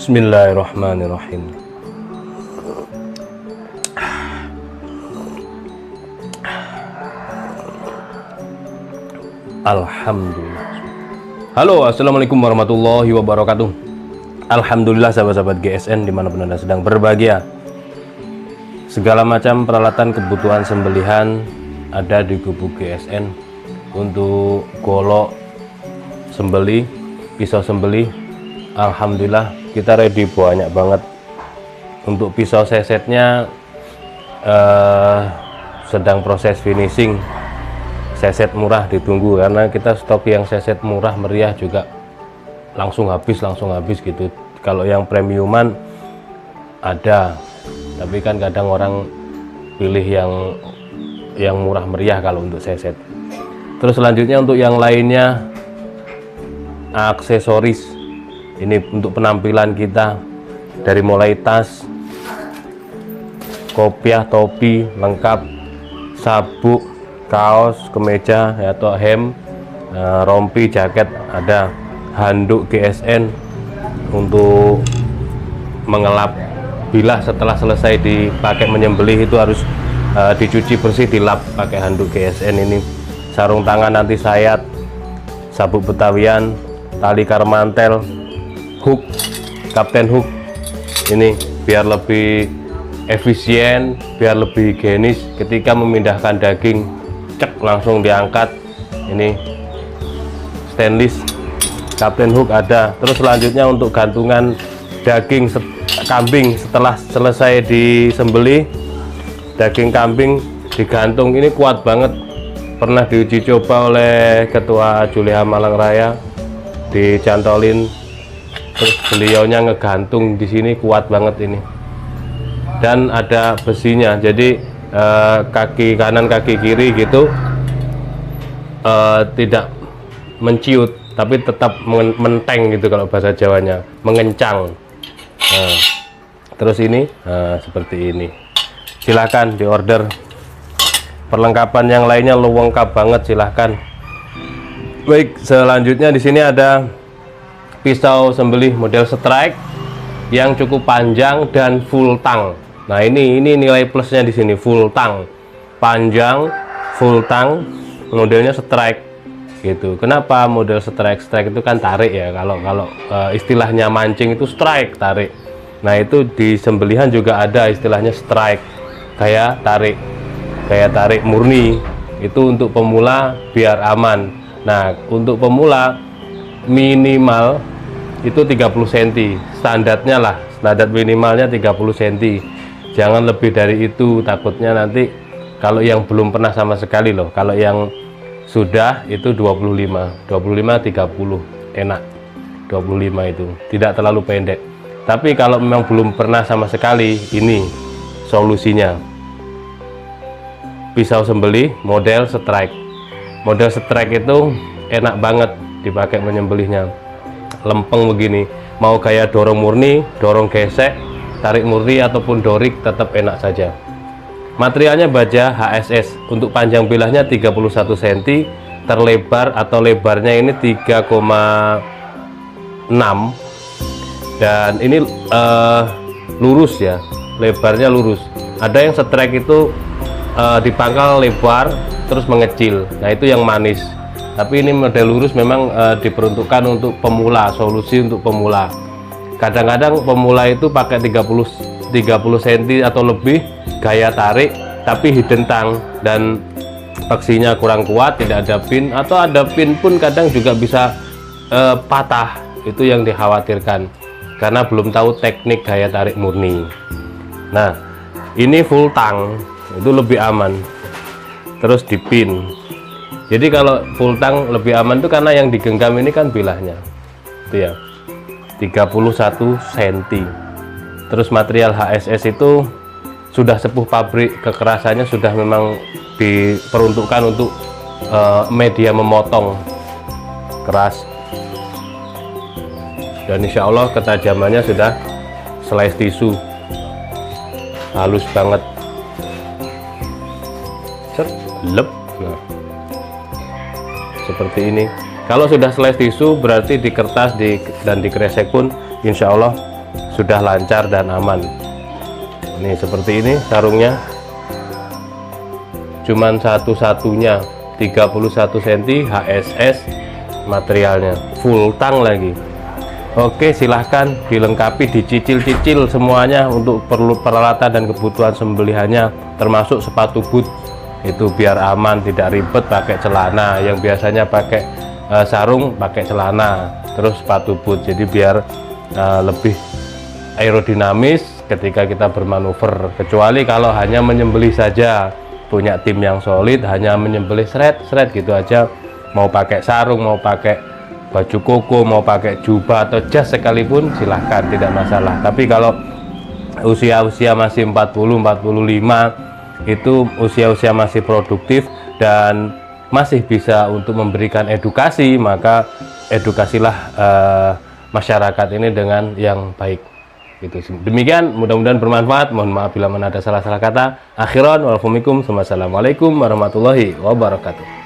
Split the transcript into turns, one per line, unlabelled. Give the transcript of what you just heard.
Bismillahirrahmanirrahim. Alhamdulillah. Halo, assalamualaikum warahmatullahi wabarakatuh. Alhamdulillah sahabat-sahabat GSN dimanapun Anda sedang berbahagia. Segala macam peralatan kebutuhan sembelihan ada di gubuk GSN. Untuk golok sembelih, pisau sembelih, alhamdulillah kita ready banyak banget. Untuk pisau sesetnya sedang proses finishing. Seset murah ditunggu karena kita stok yang seset murah meriah juga langsung habis gitu. Kalau yang premiuman ada, tapi kan kadang orang pilih yang murah meriah kalau untuk seset. Terus selanjutnya untuk yang lainnya aksesoris. Ini untuk penampilan kita, dari mulai tas, kopiah, topi lengkap, sabuk, kaos, kemeja atau hem, rompi, jaket ada, handuk GSN untuk mengelap bilah. Setelah selesai dipakai menyembelih itu harus dicuci bersih, dilap pakai handuk GSN ini. Sarung tangan anti sayat, sabuk betawian, tali karmantel, hook, kapten hook ini biar lebih efisien, biar lebih higienis ketika memindahkan daging, cek langsung diangkat. Ini stainless, kapten hook ada. Terus selanjutnya untuk gantungan daging kambing setelah selesai disembelih, daging kambing digantung. Ini kuat banget, pernah diuji coba oleh Ketua Juleha Malang Raya, dicantolin, terus beliaunya ngegantung di sini, kuat banget ini. Dan ada besinya, jadi kaki kanan kaki kiri gitu tidak menciut, tapi tetap menteng gitu kalau bahasa Jawanya, mengencang. Terus ini seperti ini, silahkan diorder. Perlengkapan yang lainnya lengkap banget, silahkan. Baik, selanjutnya di sini ada pisau sembelih model strike yang cukup panjang dan full tang. Nah, ini nilai plusnya di sini, full tang, panjang, full tang, modelnya strike gitu. Kenapa model strike? Strike itu kan tarik ya, kalau istilahnya mancing itu strike, tarik. Nah, itu di sembelihan juga ada istilahnya strike, kayak tarik murni. Itu untuk pemula biar aman. Nah, untuk pemula minimal itu 30 cm standarnya lah, standar minimalnya 30 cm, jangan lebih dari itu, takutnya nanti kalau yang belum pernah sama sekali loh. Kalau yang sudah itu 25 30 enak, 25 itu tidak terlalu pendek. Tapi kalau memang belum pernah sama sekali, ini solusinya, pisau sembelih model strike. Model strike itu enak banget dipakai menyembelihnya, lempeng begini, mau kayak dorong murni, dorong gesek, tarik murni ataupun dorik tetap enak saja. Materialnya baja HSS, untuk panjang bilahnya 31 cm, terlebar atau lebarnya ini 3,6, dan ini lurus ya, lebarnya lurus. Ada yang strike itu dipangkal lebar terus mengecil, nah itu yang manis. Tapi ini model lurus memang diperuntukkan untuk pemula, solusi untuk pemula. Kadang-kadang pemula itu pakai 30 cm atau lebih, gaya tarik tapi hidden tang, dan paksinya kurang kuat, tidak ada pin, atau ada pin pun kadang juga bisa patah. Itu yang dikhawatirkan karena belum tahu teknik gaya tarik murni. Nah, ini full tang, itu lebih aman. Terus dipin. Jadi kalau full tang lebih aman tuh karena yang digenggam ini kan bilahnya, itu ya. 31 cm. Terus material HSS itu sudah sepuh pabrik, kekerasannya sudah memang diperuntukkan untuk media memotong keras, dan insya Allah ketajamannya sudah slice tisu, halus banget. Lep. Nah, seperti ini. Kalau sudah slice tisu berarti di kertas dan di kresek pun insya Allah sudah lancar dan aman. Ini seperti ini sarungnya, cuman satu-satunya 31 cm HSS materialnya, full tang lagi. Oke, silahkan dilengkapi, dicicil-cicil semuanya untuk peralatan dan kebutuhan sembelihannya, termasuk sepatu boot itu biar aman, tidak ribet pakai celana. Yang biasanya pakai sarung pakai celana, terus sepatu boot, jadi biar lebih aerodinamis ketika kita bermanuver. Kecuali kalau hanya menyembelih saja, punya tim yang solid, hanya menyembelih seret gitu aja, mau pakai sarung, mau pakai baju koko, mau pakai jubah atau jas sekalipun silahkan, tidak masalah. Tapi kalau usia-usia masih 40-45 itu usia-usia masih produktif dan masih bisa untuk memberikan edukasi, maka edukasilah masyarakat ini dengan yang baik. Gitu. Demikian, mudah-mudahan bermanfaat. Mohon maaf bila mana ada salah-salah kata. Akhiran, wassalamualaikum warahmatullahi wabarakatuh.